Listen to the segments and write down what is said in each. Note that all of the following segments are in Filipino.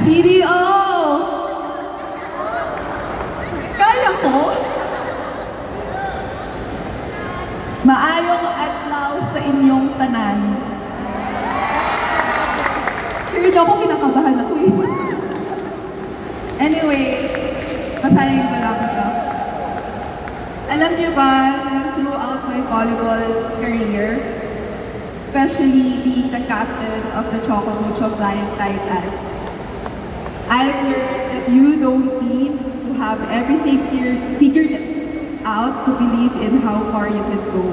CDO! Kaya ko? Maayong adlaw sa inyong tanan. Sure niyo ako, kinakabahan ako eh. Anyway, basahin ko lang ito. Alam niyo ba, throughout my volleyball career, especially being the captain of the Choco Mucho Flying Titans, I've learned that you don't need to have everything figured out to believe in how far you can go.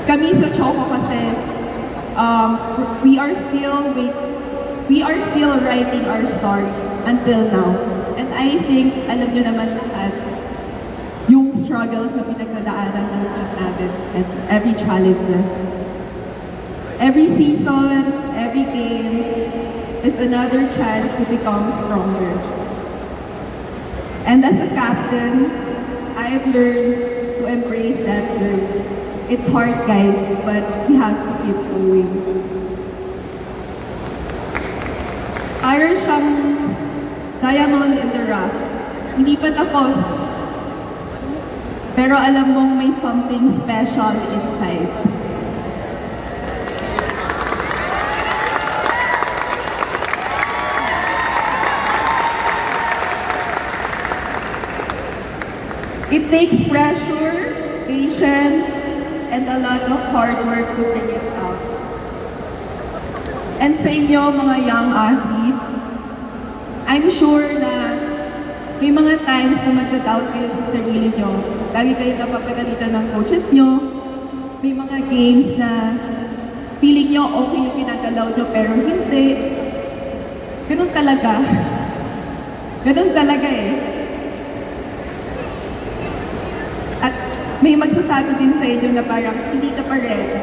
Kami sa Choco kasi, we are still writing our story until now. And I think, alam nyo naman lahat, yung struggles na pinagdadaanan ng team natin at every challenges. Every season, every game is another chance to become stronger. And as a captain, I've learned to embrace that journey. It's hard, guys, but we have to keep going. Para siyang diamond in the rough. Hindi pa tapos. Pero alam mong may something special inside. It takes pressure, patience, and a lot of hard work to bring it out. And sa inyo, mga young athletes, I'm sure na may mga times na mag-doubt kayo sa sarili nyo. Lagi kayo napapagalitan ng coaches nyo. May mga games na feeling nyo okay yung pinagalaw nyo pero hindi. Ganun talaga. Ganun talaga eh. At may magsasabi din sa inyo na parang hindi ka pa ready.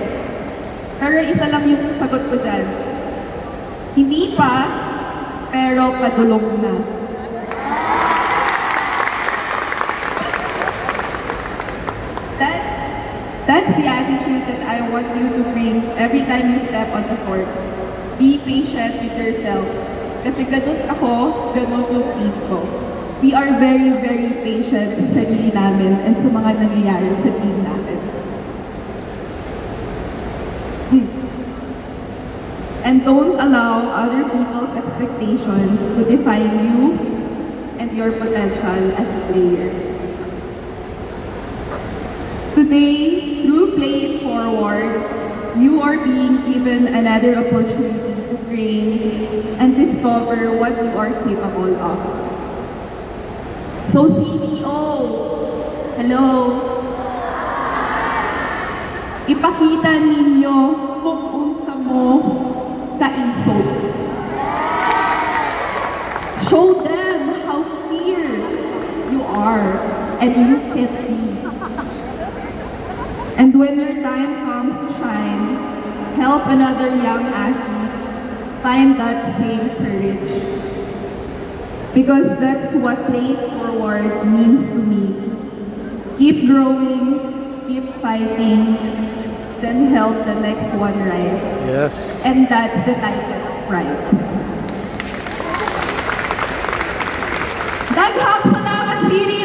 Pero isa lang yung sagot ko dyan. Hindi pa, pero padulong na. That's the attitude that I want you to bring every time you step on the court. Be patient with yourself. Kasi ganun ako, ganun yung team ko. We are very, very patient sa sarili namin and sa mga nangyayari sa team natin. And don't allow other people's expectations to define you and your potential as a player. Today, through Play It Forward, you are being given another opportunity to train and discover what you are capable of. So CDO, hello. Ipakita ninyo kung unsa mo kaisog. Show them how fierce you are and you can be. And when your time comes to shine, help another young athlete find that same courage. Because that's what Play It Forward means to me. Keep growing, keep fighting, then help the next one rise. Yes. And that's the title of pride. Daghang salamat, Siri!